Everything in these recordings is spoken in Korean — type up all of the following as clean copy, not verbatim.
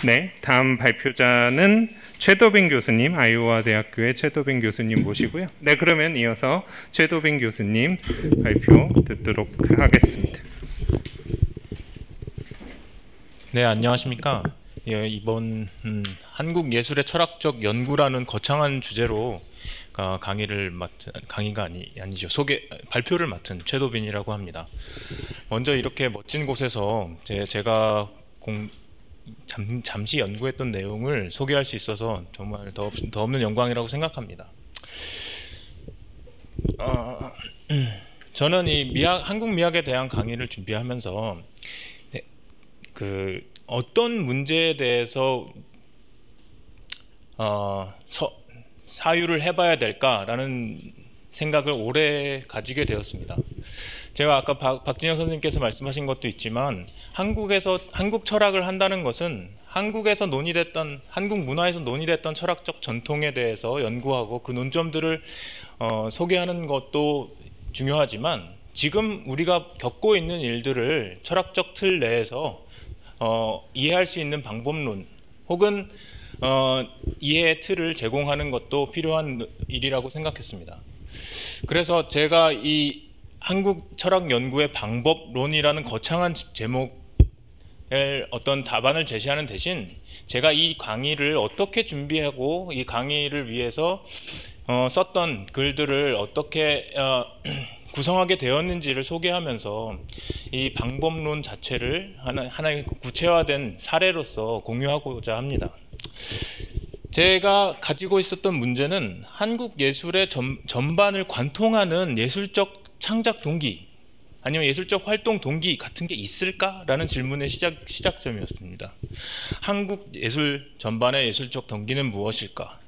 네, 다음 발표자는 최도빈 교수님, 아이오와 대학교의 최도빈 교수님 모시고요. 네, 그러면 이어서 최도빈 교수님 발표 듣도록 하겠습니다. 네, 안녕하십니까. 예, 이번 한국 예술의 철학적 연구라는 거창한 주제로 강의가 아니죠. 발표를 맡은 최도빈이라고 합니다. 먼저 이렇게 멋진 곳에서 제가 잠시 연구했던 내용을 소개할 수 있어서 정말 더 없는 영광이라고 생각합니다. 저는 이 한국 미학에 대한 강의를 준비하면서 어떤 문제에 대해서 사유를 해봐야 될까라는 생각을 오래 가지게 되었습니다. 제가 아까 박진영 선생님께서 말씀하신 것도 있지만 한국 철학을 한다는 것은 한국 문화에서 논의됐던 철학적 전통에 대해서 연구하고 그 논점들을 소개하는 것도 중요하지만 지금 우리가 겪고 있는 일들을 철학적 틀 내에서 이해할 수 있는 방법론 혹은 이해의 틀을 제공하는 것도 필요한 일이라고 생각했습니다. 그래서 제가 이 한국 철학 연구의 방법론이라는 거창한 제목을 어떤 답안을 제시하는 대신 제가 이 강의를 어떻게 준비하고 이 강의를 위해서 썼던 글들을 어떻게 구성하게 되었는지를 소개하면서 이 방법론 자체를 하나의 구체화된 사례로서 공유하고자 합니다. 제가 가지고 있었던 문제는 한국 예술의 전반을 관통하는 예술적 창작 동기 아니면 예술적 활동 동기 같은 게 있을까라는 질문의 시작점이었습니다. 한국 예술 전반의 예술적 동기는 무엇일까?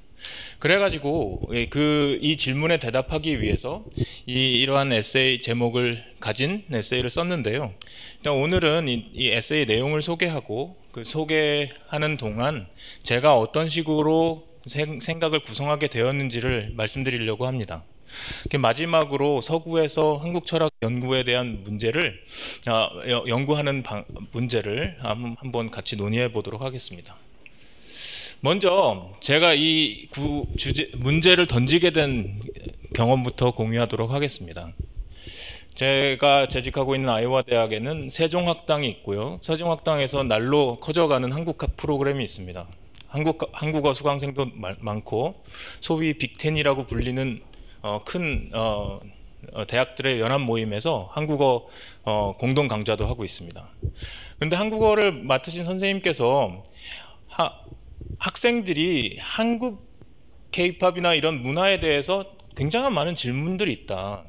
그래가지고 이 질문에 대답하기 위해서 이러한 에세이 제목을 가진 에세이를 썼는데요. 일단 오늘은 이 에세이 내용을 소개하고 그 소개하는 동안 제가 어떤 식으로 생각을 구성하게 되었는지를 말씀드리려고 합니다. 마지막으로 서구에서 한국 철학 연구에 대한 문제를 연구하는 문제를 한번 같이 논의해 보도록 하겠습니다. 먼저 제가 이 문제를 던지게 된 경험부터 공유하도록 하겠습니다. 제가 재직하고 있는 아이오와 대학에는 세종학당이 있고요. 세종학당에서 날로 커져가는 한국학 프로그램이 있습니다. 한국어 수강생도 많고 소위 빅텐이라고 불리는 큰 대학들의 연합 모임에서 한국어 공동 강좌도 하고 있습니다. 그런데 한국어를 맡으신 선생님께서 학생들이 한국 K-팝이나 이런 문화에 대해서 굉장히 많은 질문들이 있다.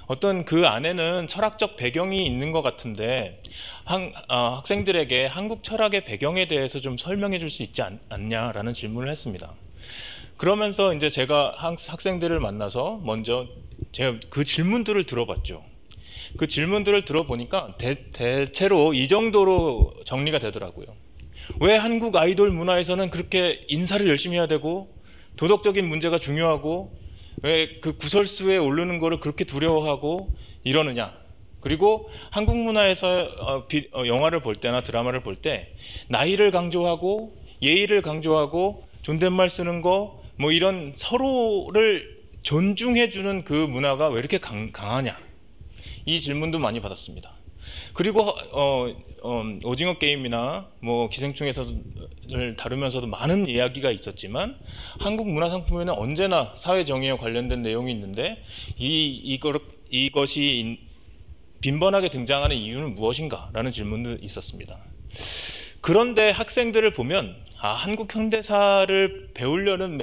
어떤 그 안에는 철학적 배경이 있는 것 같은데 학생들에게 한국 철학의 배경에 대해서 좀 설명해 줄 수 있지 않냐라는 질문을 했습니다. 그러면서 이제 제가 학생들을 만나서 먼저 제가 그 질문들을 들어봤죠. 그 질문들을 들어보니까 대체로 이 정도로 정리가 되더라고요. 왜 한국 아이돌 문화에서는 그렇게 인사를 열심히 해야 되고 도덕적인 문제가 중요하고 왜 그 구설수에 오르는 거를 그렇게 두려워하고 이러느냐. 그리고 한국 문화에서 영화를 볼 때나 드라마를 볼 때 나이를 강조하고 예의를 강조하고 존댓말 쓰는 거 뭐 이런 서로를 존중해주는 그 문화가 왜 이렇게 강하냐. 이 질문도 많이 받았습니다. 그리고 오징어 게임이나 뭐 기생충에서를 다루면서도 많은 이야기가 있었지만 한국 문화상품에는 언제나 사회 정의에 관련된 내용이 있는데 이것이 빈번하게 등장하는 이유는 무엇인가? 라는 질문도 있었습니다. 그런데 학생들을 보면 한국 현대사를 배우려는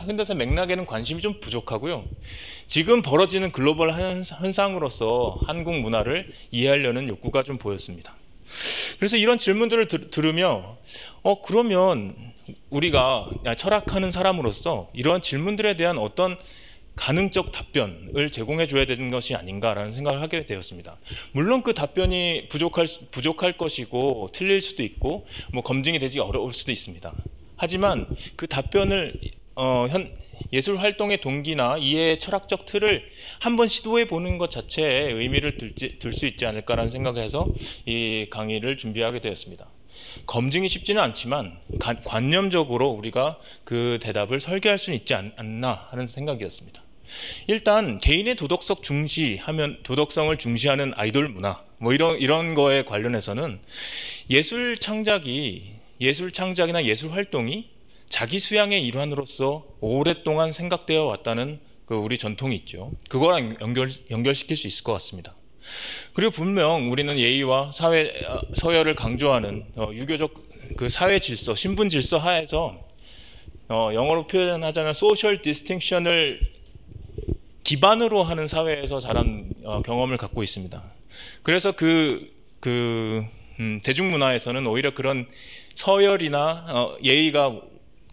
현대사 맥락에는 관심이 좀 부족하고요. 지금 벌어지는 글로벌 현상으로서 한국 문화를 이해하려는 욕구가 좀 보였습니다. 그래서 이런 질문들을 들으며 그러면 우리가 철학하는 사람으로서 이러한 질문들에 대한 어떤 가능적 답변을 제공해 줘야 되는 것이 아닌가라는 생각을 하게 되었습니다. 물론 그 답변이 부족할 것이고 틀릴 수도 있고 뭐 검증이 되지 어려울 수도 있습니다. 하지만 그 답변을 예술 활동의 동기나 이해의 철학적 틀을 한번 시도해 보는 것 자체에 의미를 둘 수 있지 않을까라는 생각을 해서 이 강의를 준비하게 되었습니다. 검증이 쉽지는 않지만 관념적으로 우리가 그 대답을 설계할 수는 있지 않나 하는 생각이었습니다. 일단 개인의 도덕성을 중시하는 아이돌 문화 뭐 이런 거에 관련해서는 예술 창작이나 예술 활동이 자기 수양의 일환으로서 오랫동안 생각되어 왔다는 그 우리 전통이 있죠. 그거랑 연결시킬 수 있을 것 같습니다. 그리고 분명 우리는 예의와 서열을 강조하는 유교적 그 사회 질서, 신분 질서 하에서 영어로 표현하자면 소셜 디스팅션을 기반으로 하는 사회에서 자란 경험을 갖고 있습니다. 그래서 대중문화에서는 오히려 그런 서열이나 예의가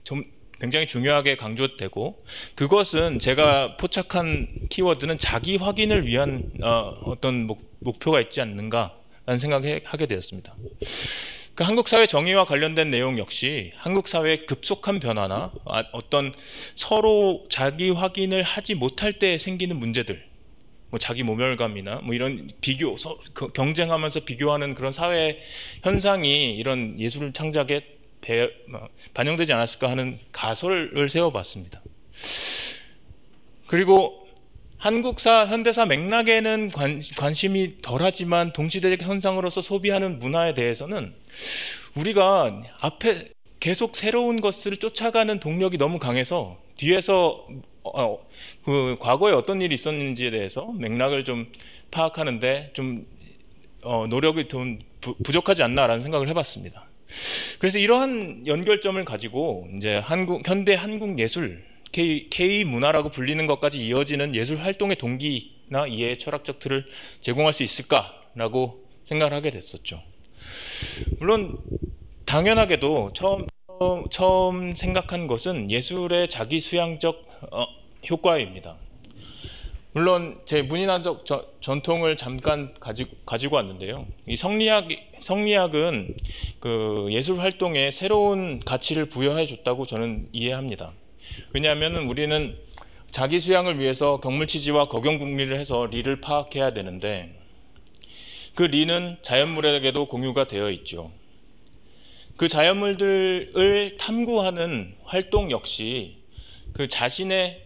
좀 굉장히 중요하게 강조되고, 그것은 제가 포착한 키워드는 자기 확인을 위한 어떤 목표가 있지 않는가라는 생각을 하게 되었습니다. 그 한국 사회 정의와 관련된 내용 역시 한국 사회의 급속한 변화나 어떤 서로 자기 확인을 하지 못할 때 생기는 문제들, 뭐 자기 모멸감이나 뭐 이런 경쟁하면서 비교하는 그런 사회 현상이 이런 예술 창작에 반영되지 않았을까 하는 가설을 세워봤습니다. 그리고 현대사 맥락에는 관심이 덜하지만 동시대적 현상으로서 소비하는 문화에 대해서는 우리가 앞에 계속 새로운 것을 쫓아가는 동력이 너무 강해서 뒤에서 그 과거에 어떤 일이 있었는지에 대해서 맥락을 좀 파악하는데 좀 노력이 좀 부족하지 않나라는 생각을 해봤습니다. 그래서 이러한 연결점을 가지고 이제 현대 한국 예술 K 문화라고 불리는 것까지 이어지는 예술 활동의 동기나 이해의 철학적 틀을 제공할 수 있을까라고 생각을 하게 됐었죠. 물론 당연하게도 처음 생각한 것은 예술의 자기 수양적 효과입니다. 물론 제 문인학적 전통을 잠깐 가지고 왔는데요. 이 성리학은 그 예술 활동에 새로운 가치를 부여해 줬다고 저는 이해합니다. 왜냐하면 우리는 자기 수양을 위해서 경물치지와 거경국리를 해서 리를 파악해야 되는데, 그 리는 자연물에게도 공유가 되어 있죠. 그 자연물들을 탐구하는 활동 역시 그 자신의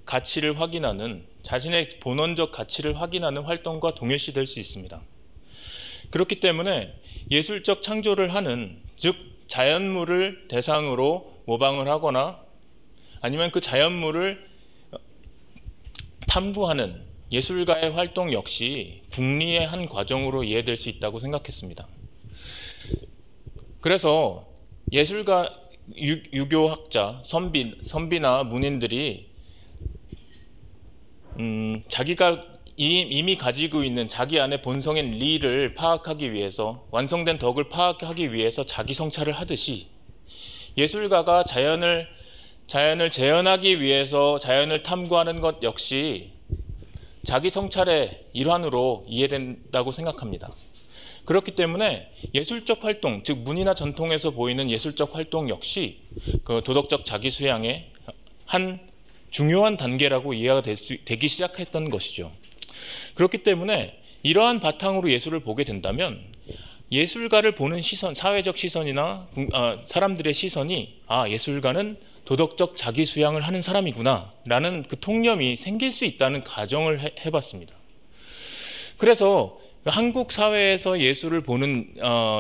가치를 확인하는, 자신의 본원적 가치를 확인하는 활동과 동일시될 수 있습니다. 그렇기 때문에 예술적 창조를 하는, 즉 자연물을 대상으로 모방을 하거나 아니면 그 자연물을 탐구하는 예술가의 활동 역시 국리의 한 과정으로 이해될 수 있다고 생각했습니다. 그래서 예술가, 유교학자, 선비나 문인들이 자기가 이미 가지고 있는 자기 안의 본성인 리를 파악하기 위해서, 완성된 덕을 파악하기 위해서 자기 성찰을 하듯이, 예술가가 자연을 재현하기 위해서 자연을 탐구하는 것 역시 자기 성찰의 일환으로 이해된다고 생각합니다. 그렇기 때문에 예술적 활동, 즉 문이나 전통에서 보이는 예술적 활동 역시 그 도덕적 자기 수양의 한 중요한 단계라고 이해가 되기 시작했던 것이죠. 그렇기 때문에 이러한 바탕으로 예술을 보게 된다면 예술가를 보는 시선, 사회적 시선이나 사람들의 시선이 예술가는 도덕적 자기 수양을 하는 사람이구나 라는 그 통념이 생길 수 있다는 가정을 해봤습니다. 그래서 한국 사회에서 예술을 보는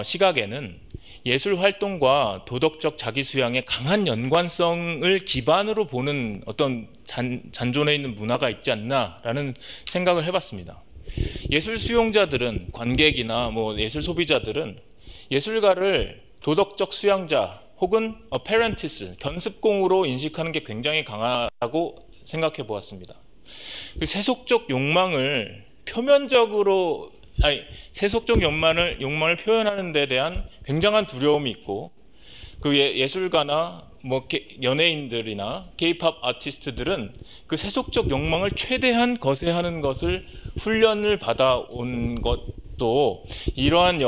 시각에는 예술 활동과 도덕적 자기 수양의 강한 연관성을 기반으로 보는 어떤 잔존해 있는 문화가 있지 않나라는 생각을 해봤습니다. 예술 수용자들은, 관객이나 뭐 예술 소비자들은 예술가를 도덕적 수양자 혹은 apprentice, 견습공으로 인식하는 게 굉장히 강하다고 생각해 보았습니다. 세속적 욕망을 세속적 욕망을 표현하는 데 대한 굉장한 두려움이 있고, 그 예술가나 뭐 연예인들이나 K-팝 아티스트들은 그 세속적 욕망을 최대한 거세하는 것을 훈련을 받아온 것도 이러한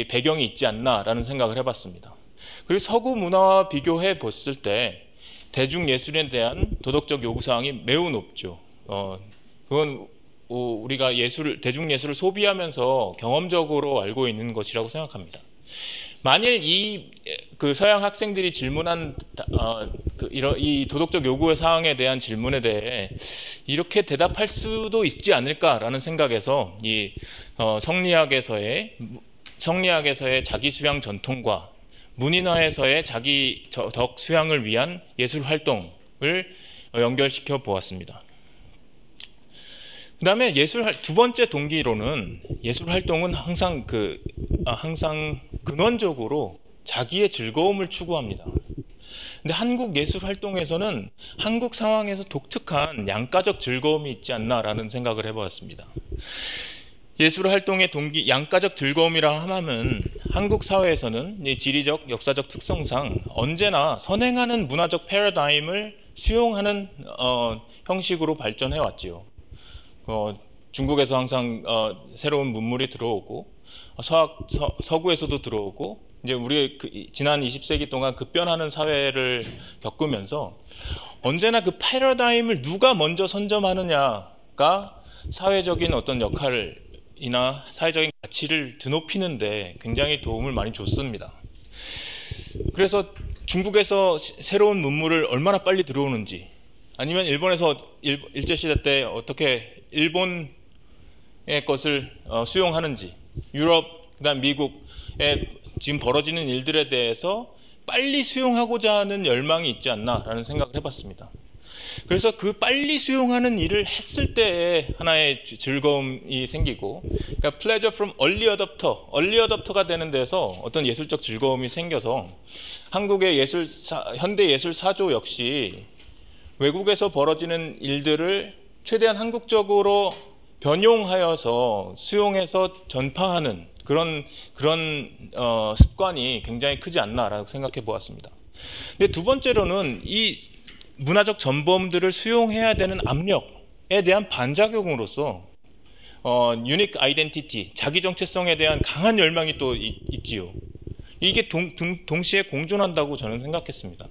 배경이 있지 않나라는 생각을 해봤습니다. 그리고 서구 문화와 비교해 봤을 때 대중예술에 대한 도덕적 요구사항이 매우 높죠. 그건 우리가 대중예술을 소비하면서 경험적으로 알고 있는 것이라고 생각합니다. 만일 그 서양 학생들이 질문한 이 도덕적 요구의 사항에 대한 질문에 대해 이렇게 대답할 수도 있지 않을까라는 생각에서 이 성리학에서의 자기 수양 전통과 문인화에서의 자기 덕 수양을 위한 예술 활동을 연결시켜 보았습니다. 그 다음에 두 번째 동기로는 예술 활동은 항상 근원적으로 자기의 즐거움을 추구합니다. 근데 한국 예술 활동에서는 한국 상황에서 독특한 양가적 즐거움이 있지 않나라는 생각을 해보았습니다. 예술 활동의 동기, 양가적 즐거움이라 하면 한국 사회에서는 이 지리적, 역사적 특성상 언제나 선행하는 문화적 패러다임을 수용하는 형식으로 발전해 왔지요. 중국에서 항상 새로운 문물이 들어오고 서구에서도 들어오고 이제 우리 지난 20세기 동안 급변하는 사회를 겪으면서 언제나 그 패러다임을 누가 먼저 선점하느냐가 사회적인 어떤 역할이나 사회적인 가치를 드높이는데 굉장히 도움을 많이 줬습니다. 그래서 중국에서 새로운 문물을 얼마나 빨리 들어오는지, 아니면 일본에서 일제시대 때 어떻게 일본의 것을 수용하는지, 유럽, 그다음 미국에 지금 벌어지는 일들에 대해서 빨리 수용하고자 하는 열망이 있지 않나라는 생각을 해봤습니다. 그래서 그 빨리 수용하는 일을 했을 때에 하나의 즐거움이 생기고, 그러니까 pleasure from early adopter가 되는 데서 어떤 예술적 즐거움이 생겨서 한국의 현대 예술 사조 역시 외국에서 벌어지는 일들을 최대한 한국적으로 변용하여서 수용해서 전파하는 그런 습관이 굉장히 크지 않나라고 생각해 보았습니다. 근데 두 번째로는 이 문화적 전범들을 수용해야 되는 압력에 대한 반작용으로서 유니크 아이덴티티, 자기 정체성에 대한 강한 열망이 또 있지요. 이게 동시에 공존한다고 저는 생각했습니다.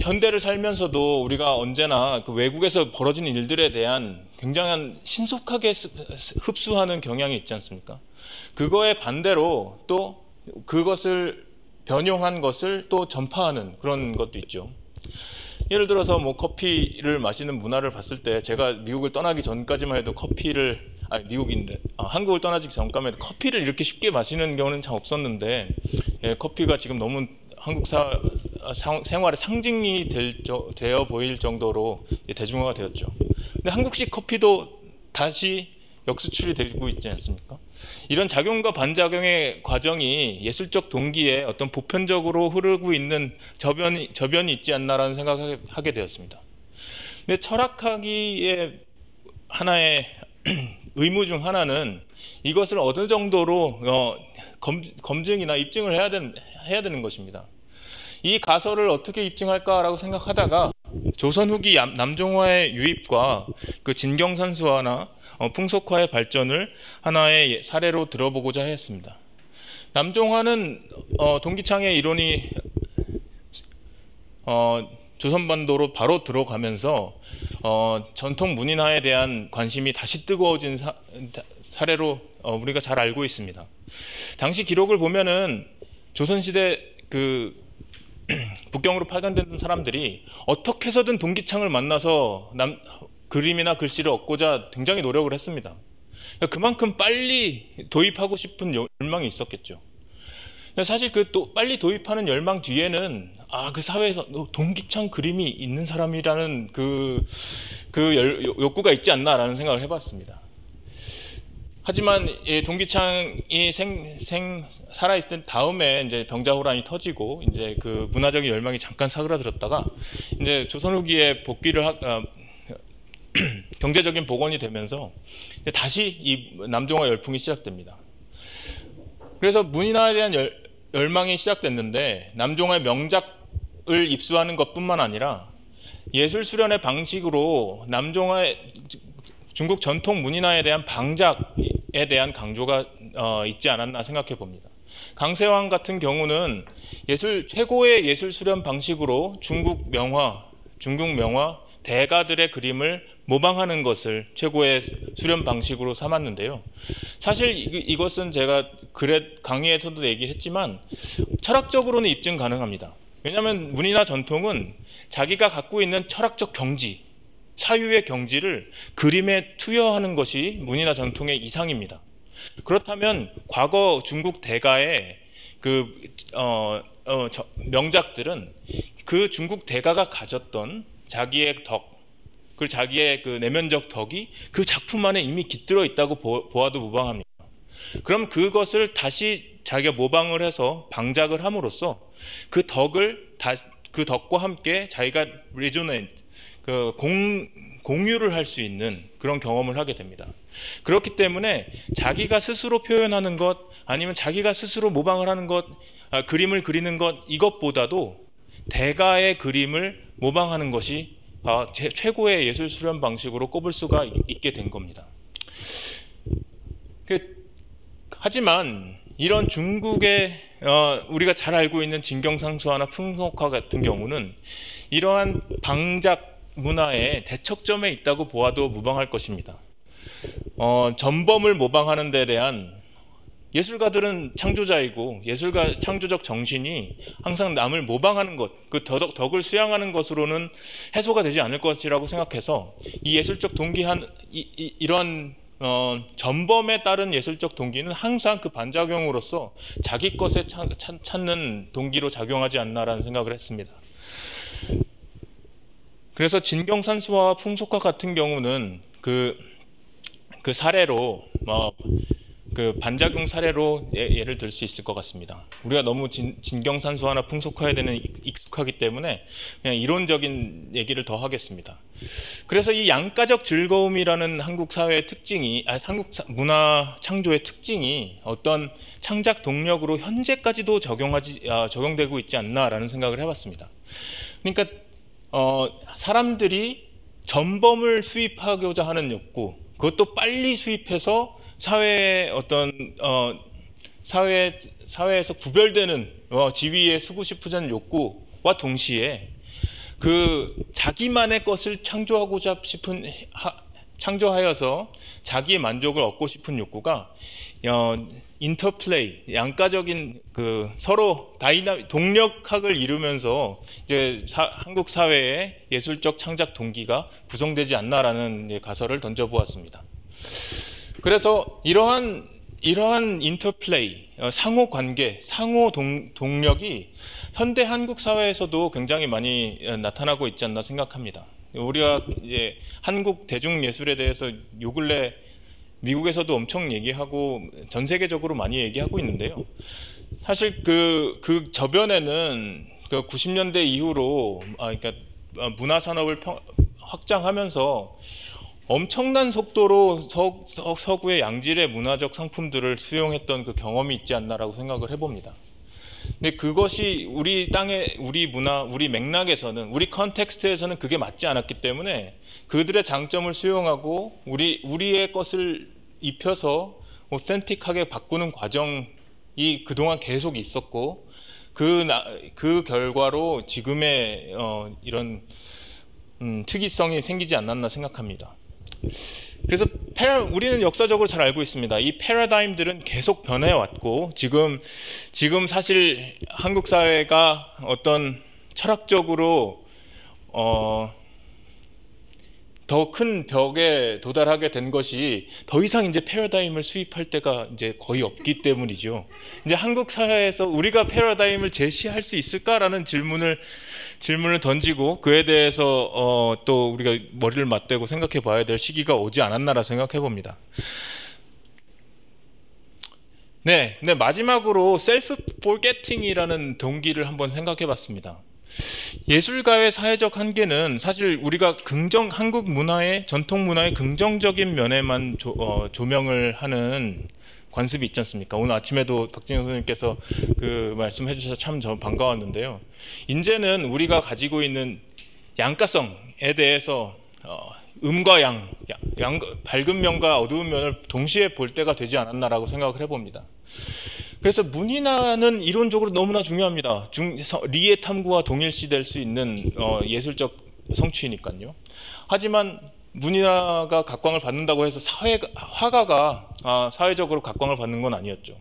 현대를 살면서도 우리가 언제나 그 외국에서 벌어지는 일들에 대한 굉장한 신속하게 흡수하는 경향이 있지 않습니까? 그거에 반대로 또 그것을 변용한 것을 또 전파하는 그런 것도 있죠. 예를 들어서 뭐 커피를 마시는 문화를 봤을 때, 제가 미국을 떠나기 전까지만 해도 한국을 떠나기 전까지만 해도 커피를 이렇게 쉽게 마시는 경우는 참 없었는데, 커피가 지금 너무 한국 생활의 상징이 되어 보일 정도로 대중화가 되었죠. 근데 한국식 커피도 다시 역수출이 되고 있지 않습니까? 이런 작용과 반작용의 과정이 예술적 동기에 어떤 보편적으로 흐르고 있는 저변이 있지 않나라는 생각을 하게 되었습니다. 근데 철학하기의 하나의 의무 중 하나는 이것을 어느 정도로 검증이나 입증을 해야 되는 것입니다. 이 가설을 어떻게 입증할까라고 생각하다가 조선 후기 남종화의 유입과 그 진경산수화나 풍속화의 발전을 하나의 사례로 들어보고자 했습니다. 남종화는 동기창의 이론이 조선반도로 바로 들어가면서 전통 문인화에 대한 관심이 다시 뜨거워진 사례로 우리가 잘 알고 있습니다. 당시 기록을 보면은 조선시대 북경으로 파견된 사람들이 어떻게 해서든 동기창을 만나서 그림이나 글씨를 얻고자 굉장히 노력을 했습니다. 그만큼 빨리 도입하고 싶은 열망이 있었겠죠. 사실 또 빨리 도입하는 열망 뒤에는 그 사회에서 동기창 그림이 있는 사람이라는 욕구가 있지 않나라는 생각을 해봤습니다. 하지만 동기창이 살아있을 때 다음에 이제 병자호란이 터지고 이제 그 문화적인 열망이 잠깐 사그라들었다가 이제 조선 후기에 복귀를 경제적인 복원이 되면서 다시 이 남종화 열풍이 시작됩니다. 그래서 문인화에 대한 열망이 시작됐는데, 남종화의 명작을 입수하는 것뿐만 아니라 예술 수련의 방식으로 남종화의 중국 전통 문인화에 대한 방작에 대한 강조가 있지 않았나 생각해 봅니다. 강세왕 같은 경우는 최고의 예술 수련 방식으로 중국 명화 대가들의 그림을 모방하는 것을 최고의 수련 방식으로 삼았는데요. 사실 이것은 제가 강의에서도 얘기를 했지만 철학적으로는 입증 가능합니다. 왜냐하면 문이나 전통은 자기가 갖고 있는 철학적 경지, 사유의 경지를 그림에 투여하는 것이 문이나 전통의 이상입니다. 그렇다면 과거 중국 대가의 명작들은 그 중국 대가가 가졌던 자기의 덕, 그 자기의 그 내면적 덕이 그 작품 안에 이미 깃들어 있다고 보아도 무방합니다. 그럼 그것을 다시 자기가 모방을 해서 방작을 함으로써 그 덕과 함께 자기가 리조네이트, 공유를 할 수 있는 그런 경험을 하게 됩니다. 그렇기 때문에 자기가 스스로 표현하는 것, 아니면 자기가 스스로 모방을 하는 것, 그림을 그리는 것, 이것보다도 대가의 그림을 모방하는 것이 최고의 예술 수련 방식으로 꼽을 수가 있게 된 겁니다. 하지만 이런 중국의 우리가 잘 알고 있는 진경산수화나 풍속화 같은 경우는 이러한 방작 문화의 대척점에 있다고 보아도 무방할 것입니다. 전범을 모방하는 데 대한 예술가들은 창조자이고 예술가 창조적 정신이 항상 남을 모방하는 것, 그 덕을 수양하는 것으로는 해소가 되지 않을 것이라고 생각해서 이 예술적 동기한 이러한 전범에 따른 예술적 동기는 항상 그 반작용으로서 자기 것에 찾는 동기로 작용하지 않나라는 생각을 했습니다. 그래서 진경산수화와 풍속화 같은 경우는 그 사례로 그 반작용 사례로 예를 들 수 있을 것 같습니다. 우리가 너무 진경산수화나 풍속화에 대해 익숙하기 때문에 그냥 이론적인 얘기를 더 하겠습니다. 그래서 이 양가적 즐거움이라는 한국 사회의 특징이, 한국 문화 창조의 특징이 어떤 창작 동력으로 현재까지도 적용되고 있지 않나라는 생각을 해봤습니다. 그러니까 사람들이 전범을 수입하고자 하는 욕구, 그것도 빨리 수입해서 사회의 사회에서 구별되는 지위에 서고 싶으자는 욕구와 동시에 그 자기만의 것을 창조하여서 자기의 만족을 얻고 싶은 욕구가 인터플레이, 양가적인 그 서로 동력학을 이루면서 이제 한국 사회의 예술적 창작 동기가 구성되지 않나라는 가설을 던져보았습니다. 그래서 이러한 인터플레이, 상호 관계, 상호 동력이 현대 한국 사회에서도 굉장히 많이 나타나고 있지 않나 생각합니다. 우리가 이제 한국 대중예술에 대해서 요 근래 미국에서도 엄청 얘기하고 전 세계적으로 많이 얘기하고 있는데요. 사실 그 저변에는 그 90년대 이후로 그러니까 문화 산업을 확장하면서 엄청난 속도로 서구의 양질의 문화적 상품들을 수용했던 그 경험이 있지 않나라고 생각을 해봅니다. 근데 그것이 우리 땅의 우리 문화, 우리 맥락에서는, 우리 컨텍스트에서는 그게 맞지 않았기 때문에 그들의 장점을 수용하고 우리의 것을 입혀서 오센틱하게 바꾸는 과정이 그동안 계속 있었고, 그 결과로 지금의 이런 특이성이 생기지 않았나 생각합니다. 그래서 우리는 역사적으로 잘 알고 있습니다. 이 패러다임들은 계속 변해왔고, 지금 사실 한국 사회가 어떤 철학적으로 더 큰 벽에 도달하게 된 것이 더 이상 이제 패러다임을 수입할 때가 이제 거의 없기 때문이죠. 이제 한국 사회에서 우리가 패러다임을 제시할 수 있을까라는 질문을 던지고, 그에 대해서 또 우리가 머리를 맞대고 생각해 봐야 될 시기가 오지 않았나라 생각해 봅니다. 네, 근데 마지막으로 셀프 포겟팅이라는 동기를 한번 생각해 봤습니다. 예술가의 사회적 한계는 사실 우리가 한국 문화의, 전통 문화의 긍정적인 면에만 조명을 하는 관습이 있지 않습니까? 오늘 아침에도 박진영 선생님께서 그 말씀해 주셔서 참 반가웠는데요. 이제는 우리가 가지고 있는 양가성에 대해서 음과 밝은 면과 어두운 면을 동시에 볼 때가 되지 않았나라고 생각을 해봅니다. 그래서 문인화는 이론적으로 너무나 중요합니다. 리의 탐구와 동일시될 수 있는 예술적 성취니까요. 하지만 문화가 각광을 받는다고 해서 화가가 사회적으로 각광을 받는 건 아니었죠.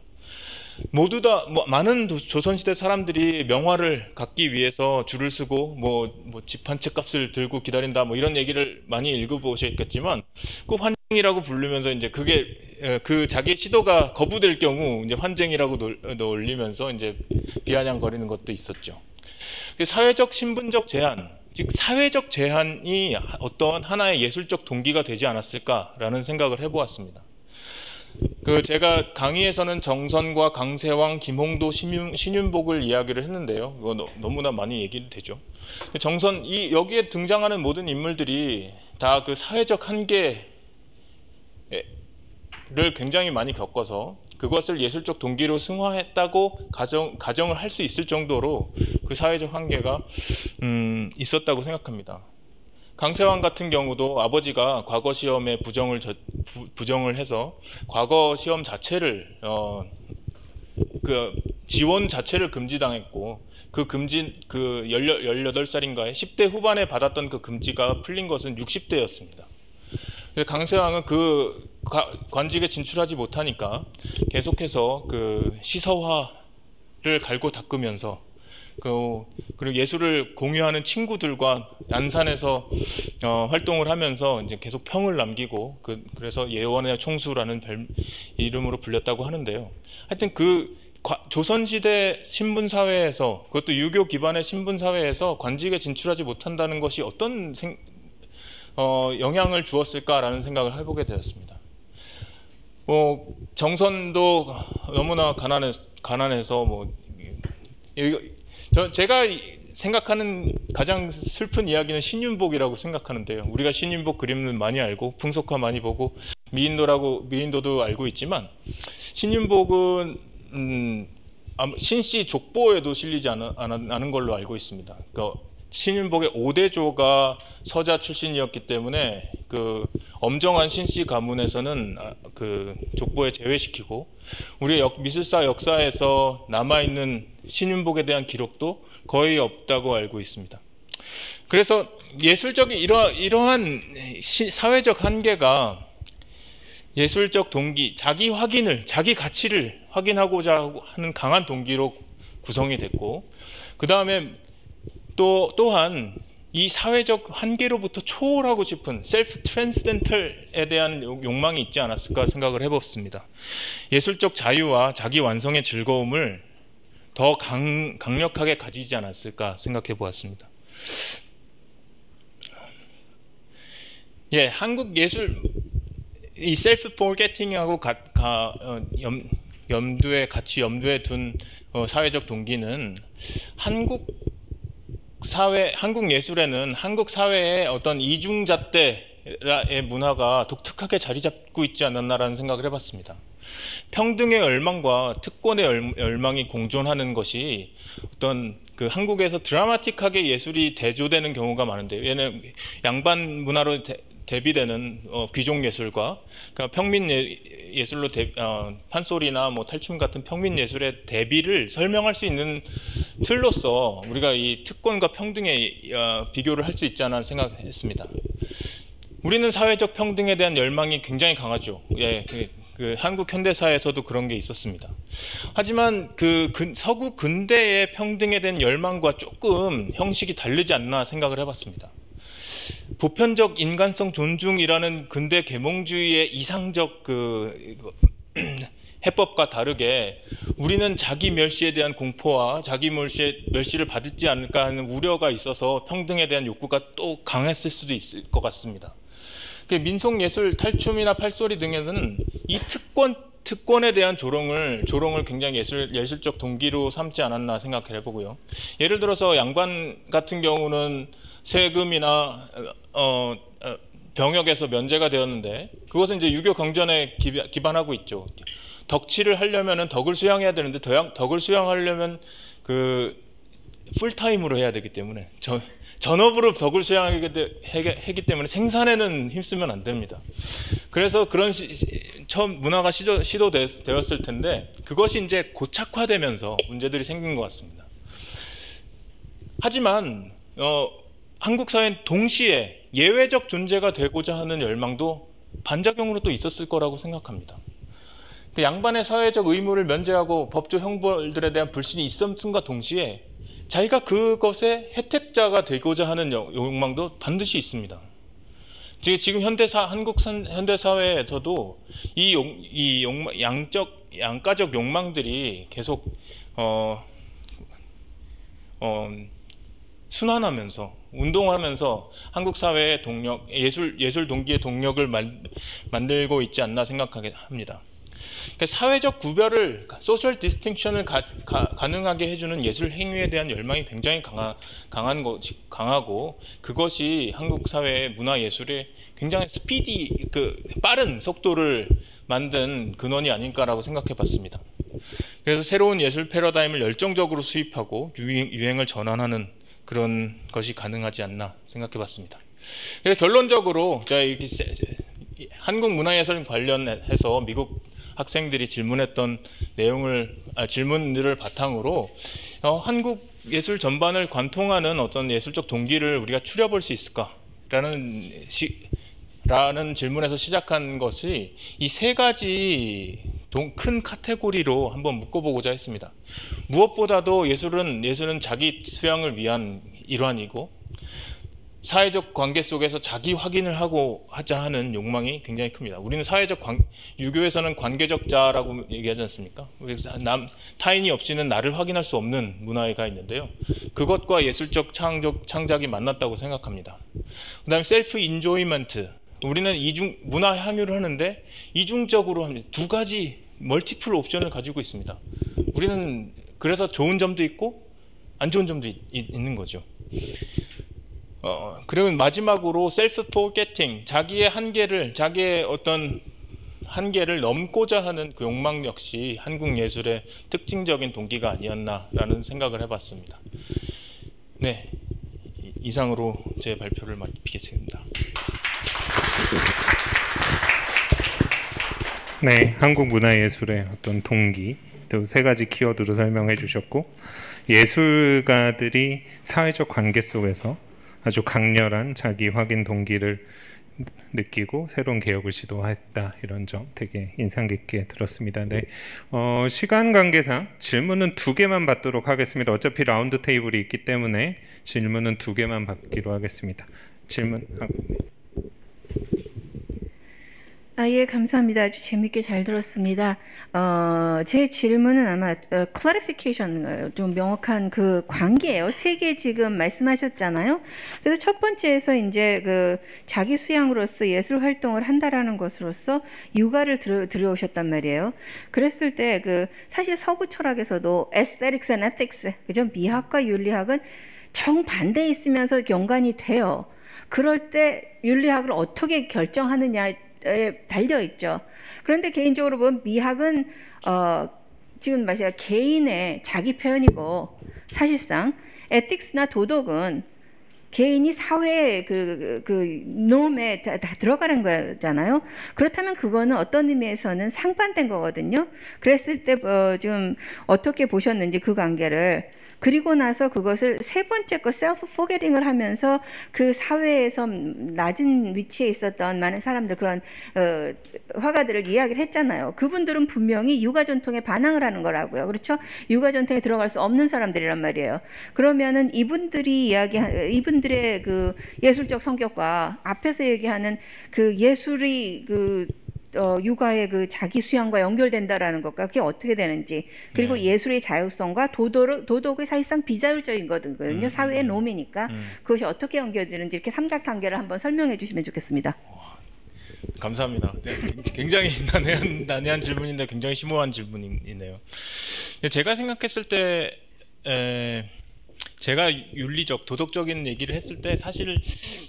모두 다 많은 조선시대 사람들이 명화를 갖기 위해서 줄을 쓰고 집 한 채 값을 들고 기다린다 이런 얘기를 많이 읽어보셨겠지만, 꼭 환쟁이라고 부르면서 이제 그게 그 자기 시도가 거부될 경우 이제 환쟁이라고 놀리면서 이제 비아냥거리는 것도 있었죠. 사회적 신분적 제한, 즉 사회적 제한이 어떤 하나의 예술적 동기가 되지 않았을까라는 생각을 해보았습니다. 제가 강의에서는 정선과 강세왕, 김홍도, 신윤복을 이야기를 했는데요. 이거 너무나 많이 얘기를 되죠. 여기에 등장하는 모든 인물들이 다 그 사회적 한계를 굉장히 많이 겪어서 그것을 예술적 동기로 승화했다고 가정을 할 수 있을 정도로 그 사회적 한계가 있었다고 생각합니다. 강세왕 같은 경우도 아버지가 과거 시험에 부정을 해서 과거 시험 자체를 지원 자체를 금지당했고, 그 18살인가에 10대 후반에 받았던 그 금지가 풀린 것은 60대였습니다. 강세왕은 그 관직에 진출하지 못하니까 계속해서 그 시서화를 갈고 닦으면서 그리고 예술을 공유하는 친구들과 안산에서 활동을 하면서 이제 계속 평을 남기고, 그래서 예원의 총수라는 이름으로 불렸다고 하는데요. 하여튼 조선시대 신분사회에서, 그것도 유교 기반의 신분사회에서 관직에 진출하지 못한다는 것이 어떤 영향을 주었을까라는 생각을 해보게 되었습니다. 정선도 너무나 가난해서 제가 생각하는 가장 슬픈 이야기는 신윤복이라고 생각하는데요. 우리가 신윤복 그림은 많이 알고 풍속화 많이 보고 미인도도 알고 있지만, 신윤복은 신씨 족보에도 실리지 않은 걸로 알고 있습니다. 신윤복의 5대조가 서자 출신이었기 때문에 그 엄정한 신씨 가문에서는 그 족보에 제외시키고, 우리 미술사 역사에서 남아있는 신윤복에 대한 기록도 거의 없다고 알고 있습니다. 그래서 예술적인 이러한 사회적 한계가 예술적 동기, 자기 가치를 확인하고자 하는 강한 동기로 구성이 됐고, 그 다음에 또한 이 사회적 한계로부터 초월하고 싶은 셀프 트랜스덴털에 대한 욕망이 있지 않았을까 생각을 해봤습니다. 예술적 자유와 자기 완성의 즐거움을 더 강력하게 가지지 않았을까 생각해 보았습니다. 한국 예술, 이 셀프 포게팅하고 같이 염두에 둔 사회적 동기는 한국 예술에는 한국 사회의 어떤 이중잣대의 문화가 독특하게 자리 잡고 있지 않았나라는 생각을 해봤습니다. 평등의 열망과 특권의 열망이 공존하는 것이 어떤 한국에서 드라마틱하게 예술이 대조되는 경우가 많은데요. 얘는 양반 문화로 대비되는 귀족 예술과 평민 예술로 판소리나 탈춤 같은 평민 예술의 대비를 설명할 수 있는 틀로서 우리가 이 특권과 평등의 비교를 할 수 있지 않나 생각했습니다. 우리는 사회적 평등에 대한 열망이 굉장히 강하죠. 한국 현대사에서도 그런 게 있었습니다. 하지만 서구 근대의 평등에 대한 열망과 조금 형식이 다르지 않나 생각을 해봤습니다. 보편적 인간성 존중이라는 근대 계몽주의의 이상적 해법과 다르게 우리는 자기 멸시에 대한 공포와 자기 멸시를 받지 않을까 하는 우려가 있어서 평등에 대한 욕구가 또 강했을 수도 있을 것 같습니다. 민속예술, 탈춤이나 팔소리 등에서는 이 특권에 대한 조롱을 굉장히 예술적 동기로 삼지 않았나 생각을 해보고요. 예를 들어서 양반 같은 경우는 세금이나 병역에서 면제가 되었는데, 그것은 이제 유교 경전에 기반하고 있죠. 덕치를 하려면은 덕을 수양해야 되는데, 덕을 수양하려면 풀타임으로 해야 되기 때문에 전업으로 덕을 수양하기 때문에 생산에는 힘쓰면 안 됩니다. 그래서 그런 처음 문화가 시도되었을 텐데, 그것이 이제 고착화되면서 문제들이 생긴 것 같습니다. 하지만 한국 사회는 동시에 예외적 존재가 되고자 하는 열망도 반작용으로 또 있었을 거라고 생각합니다. 그 양반의 사회적 의무를 면제하고 법조 형벌들에 대한 불신이 있었음과 동시에 자기가 그것의 혜택자가 되고자 하는 욕망도 반드시 있습니다. 지금 한국 현대 사회에서도 이 양가적 욕망들이 계속 순환하면서 운동하면서 한국 사회의 동력, 예술 동기의 동력을 만들고 있지 않나 생각하게 합니다. 그러니까 사회적 구별을, 소셜 디스팅션을 가능하게 해주는 예술 행위에 대한 열망이 굉장히 강하고, 그것이 한국 사회의 문화 예술의 굉장히 빠른 속도를 만든 근원이 아닐까라고 생각해 봤습니다. 그래서 새로운 예술 패러다임을 열정적으로 수입하고 유행을 전환하는 그런 것이 가능하지 않나 생각해 봤습니다. 그래서 결론적으로 제가 이렇게 한국 문화예술 관련해서 미국 학생들이 질문했던 질문들을 바탕으로 한국 예술 전반을 관통하는 어떤 예술적 동기를 우리가 추려볼 수 있을까라는 질문에서 시작한 것이 이 세 가지 큰 카테고리로 한번 묶어보고자 했습니다. 무엇보다도 예술은 자기 수양을 위한 일환이고, 사회적 관계 속에서 자기 확인을 하자 하는 욕망이 굉장히 큽니다. 우리는 유교에서는 관계적 자라고 얘기하지 않습니까? 타인이 없이는 나를 확인할 수 없는 문화가 있는데요. 그것과 예술적 창작이 만났다고 생각합니다. 그 다음에 셀프 인조이먼트. 우리는 문화 향유를 하는데 이중적으로 합니다. 두 가지 멀티플 옵션을 가지고 있습니다. 우리는 그래서 좋은 점도 있고 안 좋은 점도 있는 거죠. 그리고 마지막으로 셀프 포게팅, 자기의 어떤 한계를 넘고자 하는 그 욕망 역시 한국 예술의 특징적인 동기가 아니었나라는 생각을 해봤습니다. 네, 이상으로 제 발표를 마치겠습니다. 네, 한국 문화예술의 어떤 동기, 또 세 가지 키워드로 설명해 주셨고, 예술가들이 사회적 관계 속에서 아주 강렬한 자기 확인 동기를 느끼고 새로운 개혁을 시도했다, 이런 점 되게 인상 깊게 들었습니다. 네, 시간 관계상 질문은 2개만 받도록 하겠습니다. 어차피 라운드 테이블이 있기 때문에 질문은 2개만 받기로 하겠습니다. 질문. 예, 감사합니다. 아주 재밌게 잘 들었습니다. 제 질문은 아마 clarification, 좀 명확한 그 관계예요. 3개 지금 말씀하셨잖아요. 그래서 첫 번째에서 이제 그 자기 수양으로서 예술 활동을 한다라는 것으로서 육아를 들여오셨단 말이에요. 그랬을 때 사실 서구 철학에서도 aesthetics and ethics, 그죠? 미학과 윤리학은 정반대에 있으면서 연관이 돼요. 그럴 때 윤리학을 어떻게 결정하느냐 달려 있죠. 그런데 개인적으로 보면 미학은 지금 말이야 개인의 자기 표현이고, 사실상 에틱스나 도덕은 개인이 사회의 놈에 다 들어가는 거잖아요. 그렇다면 그거는 어떤 의미에서는 상반된 거거든요. 그랬을 때 지금 어떻게 보셨는지 그 관계를, 그리고 나서 그것을 세 번째 거 셀프 포게팅을 하면서 그 사회에서 낮은 위치에 있었던 많은 사람들, 그런 화가들을 이야기를 했잖아요. 그분들은 분명히 육아 전통에 반항을 하는 거라고요. 그렇죠? 육아 전통에 들어갈 수 없는 사람들이란 말이에요. 그러면은 이분들의 그 예술적 성격과 앞에서 얘기하는 그 예술이 육아의 그 자기 수양과 연결된다라는 것과 그게 어떻게 되는지, 그리고 예술의 자율성과 도덕의 사실상 비자율적인 거거든요. 사회의 놈이니까 그것이 어떻게 연결되는지 이렇게 삼각관계를 한번 설명해 주시면 좋겠습니다. 감사합니다. 네, 굉장히 난해한 질문인데 굉장히 심오한 질문이네요. 제가 생각했을 때 제가 윤리적, 도덕적인 얘기를 했을 때 사실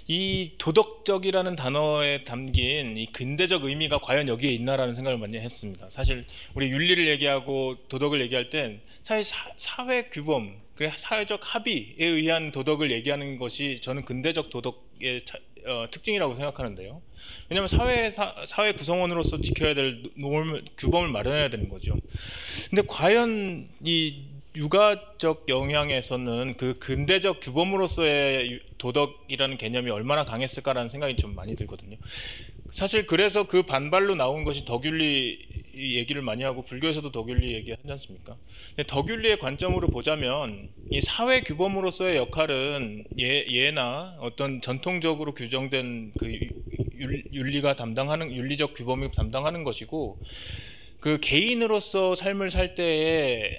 이 도덕적이라는 단어에 담긴 이 근대적 의미가 과연 여기에 있나라는 생각을 많이 했습니다. 사실 우리 윤리를 얘기하고 도덕을 얘기할 땐 사실 사회 규범, 사회적 합의에 의한 도덕을 얘기하는 것이 저는 근대적 도덕의 특징이라고 생각하는데요. 왜냐하면 사회 구성원으로서 지켜야 될 규범을 마련해야 되는 거죠. 근데 과연 이 육아적 영향에서는 그 근대적 규범으로서의 도덕이라는 개념이 얼마나 강했을까라는 생각이 좀 많이 들거든요. 사실 그래서 그 반발로 나온 것이 덕윤리 얘기를 많이 하고 불교에서도 덕윤리 얘기하지 않습니까? 근데 덕윤리의 관점으로 보자면 이 사회 규범으로서의 역할은 예나 어떤 전통적으로 규정된 그 윤리가 담당하는 윤리적 규범이 담당하는 것이고, 그 개인으로서 삶을 살 때에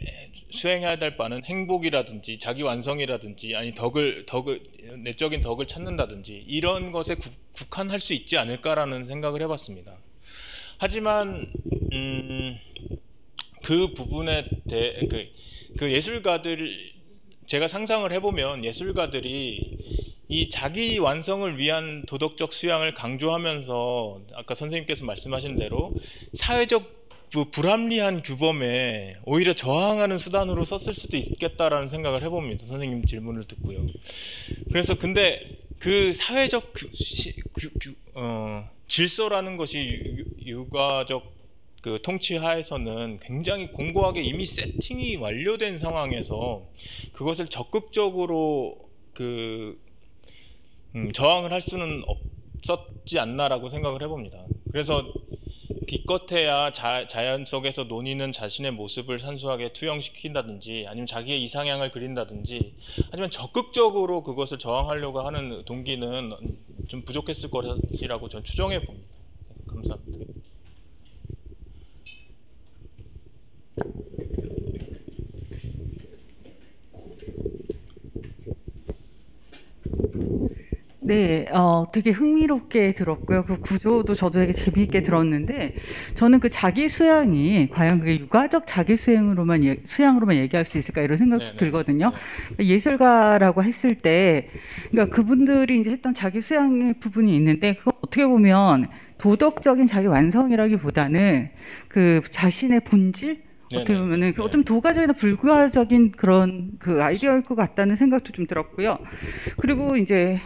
수행해야 될 바는 행복이라든지 자기 완성이라든지 아니 내적인 덕을 찾는다든지 이런 것에 국한할 수 있지 않을까라는 생각을 해봤습니다. 하지만 그 부분에 대해 그 예술가들, 제가 상상을 해보면 예술가들이 이 자기 완성을 위한 도덕적 수양을 강조하면서 아까 선생님께서 말씀하신 대로 사회적 불합리한 규범에 오히려 저항하는 수단으로 썼을 수도 있겠다라는 생각을 해봅니다. 선생님 질문을 듣고요. 그래서 근데 그 사회적 질서라는 것이 육아적 그 통치하에서는 굉장히 공고하게 이미 세팅이 완료된 상황에서 그것을 적극적으로 저항을 할 수는 없었지 않나라고 생각을 해봅니다. 그래서 기껏해야 자연 속에서 논의는 자신의 모습을 산수하게 투영시킨다든지 아니면 자기의 이상향을 그린다든지, 하지만 적극적으로 그것을 저항하려고 하는 동기는 좀 부족했을 것이라고 저는 추정해 봅니다. 감사합니다. 네, 되게 흥미롭게 들었고요. 그 구조도 저도 되게 재미있게 들었는데, 저는 그 자기 수양이 과연 그게 육아적 자기 수양으로만 얘기할 수 있을까 이런 생각도 네네. 들거든요. 예술가라고 했을 때, 그러니까 그분들이 이제 했던 자기 수양의 부분이 있는데, 그거 어떻게 보면 도덕적인 자기 완성이라기보다는 그 자신의 본질? 어떻게 네네. 보면은 네. 어떤 도가적이나 불가적인 그런 그 아이디어일 것 같다는 생각도 좀 들었고요. 그리고 이제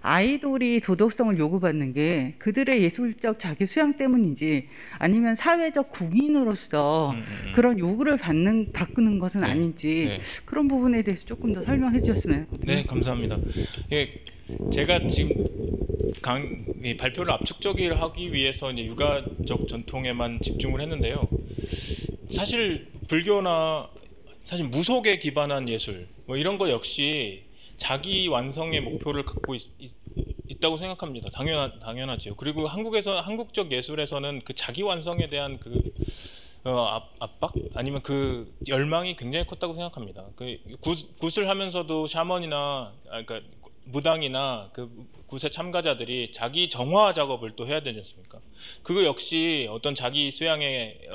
아이돌이 도덕성을 요구받는 게 그들의 예술적 자기 수양 때문인지 아니면 사회적 공인으로서 그런 요구를 바꾸는 것은 네. 아닌지 네. 그런 부분에 대해서 조금 더 설명해 주셨으면 하거든요. 네, 감사합니다. 예, 제가 지금 이 발표를 압축적으로 하기 위해서 이제 육아적 전통에만 집중을 했는데요. 사실 불교나 사실 무속에 기반한 예술 뭐 이런 거 역시 자기 완성의 목표를 갖고 있다고 생각합니다. 당연하죠. 그리고 한국적 예술에서는 그 자기 완성에 대한 그 압박 아니면 그 열망이 굉장히 컸다고 생각합니다. 그 굿을 하면서도 샤먼이나 그러니까 무당이나 그 굿의 참가자들이 자기 정화 작업을 또 해야 되지 않습니까? 그거 역시 어떤 자기 수양의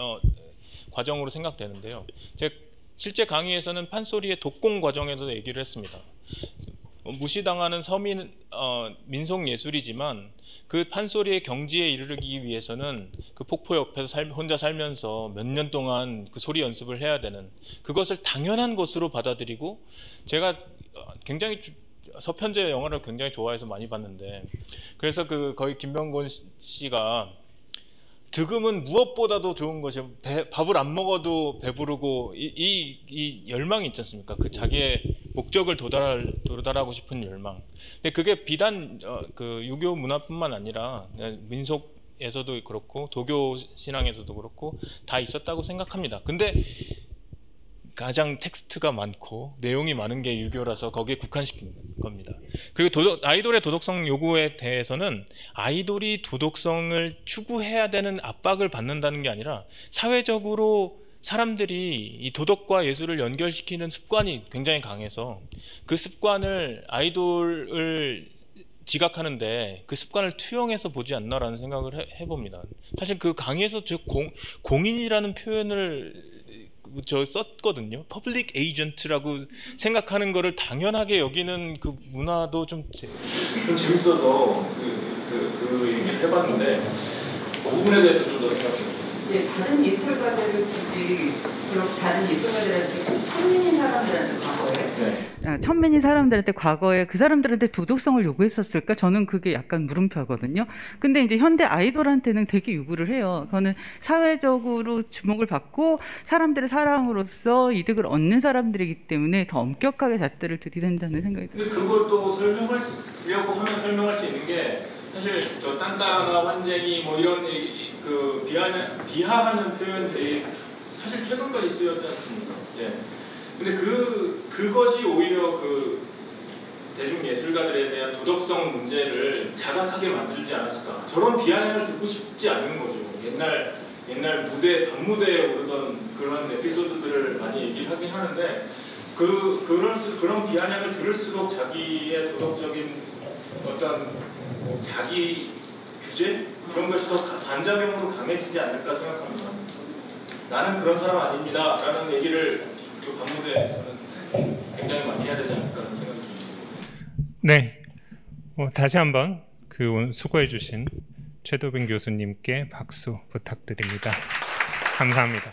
과정으로 생각되는데요. 제가 실제 강의에서는 판소리의 독공 과정에서 얘기를 했습니다. 무시당하는 서민 민속 예술이지만 그 판소리의 경지에 이르기 위해서는 그 폭포 옆에서 혼자 살면서 몇 년 동안 그 소리 연습을 해야 되는, 그것을 당연한 것으로 받아들이고, 제가 굉장히 서편제 영화를 굉장히 좋아해서 많이 봤는데, 그래서 그 거의 김병곤 씨가 득음은 무엇보다도 좋은 것이 밥을 안 먹어도 배부르고 이 열망이 있지 않습니까? 그 자기의 목적을 도달하고 싶은 열망. 근데 그게 비단 그 유교 문화뿐만 아니라 민속에서도 그렇고 도교 신앙에서도 그렇고 다 있었다고 생각합니다. 근데 가장 텍스트가 많고 내용이 많은 게 유교라서 거기에 국한시킨 겁니다. 그리고 아이돌의 도덕성 요구에 대해서는 아이돌이 도덕성을 추구해야 되는 압박을 받는다는 게 아니라 사회적으로 사람들이 이 도덕과 예술을 연결시키는 습관이 굉장히 강해서 그 습관을 아이돌을 지각하는데 그 습관을 투영해서 보지 않나라는 생각을 해봅니다. 사실 그 강의에서 저 공인이라는 표현을 저 썼거든요. 퍼블릭 에이전트라고 생각하는 거를 당연하게 여기는 그 문화도 좀 재밌어서 그 얘기를 해봤는데 그 부분에 대해서 좀 더 생각해보겠습니다. 네, 다른 예술가들을 굳이 그렇게 다른 예술가들한테 천민인 사람들한테 과거에 천민이 사람들한테 과거에 그 사람들한테 도덕성을 요구했었을까? 저는 그게 약간 물음표거든요. 근데 이제 현대 아이돌한테는 되게 요구를 해요. 그거는 사회적으로 주목을 받고 사람들의 사랑으로서 이득을 얻는 사람들이기 때문에 더 엄격하게 잣대를 들이댄다는 생각이 들어요. 근데 그것도 설명하려고 하면 설명할 수 있는 게 사실 저 딴따나 환쟁이 뭐 이런 그 비하하는 표현들이 사실 최근까지 쓰였지 않습니까? 예. 근데 그것이 오히려 그 대중예술가들에 대한 도덕성 문제를 자각하게 만들지 않았을까? 저런 비아냥을 듣고 싶지 않은 거죠. 옛날 무대, 밤무대에 오르던 그런 에피소드들을 많이 얘기를 하긴 하는데 그런 비아냥을 들을수록 자기의 도덕적인 어떤 자기 규제? 이런 것이 더 반작용으로 강해지지 않을까 생각합니다. 나는 그런 사람 아닙니다 라는 얘기를 그 밤무대에서는 굉장히 많이 해야 되지 않을까 라는 생각이 듭니다. 네, 다시 한번 오늘 수고해 주신 최도빈 교수님께 박수 부탁드립니다. 감사합니다.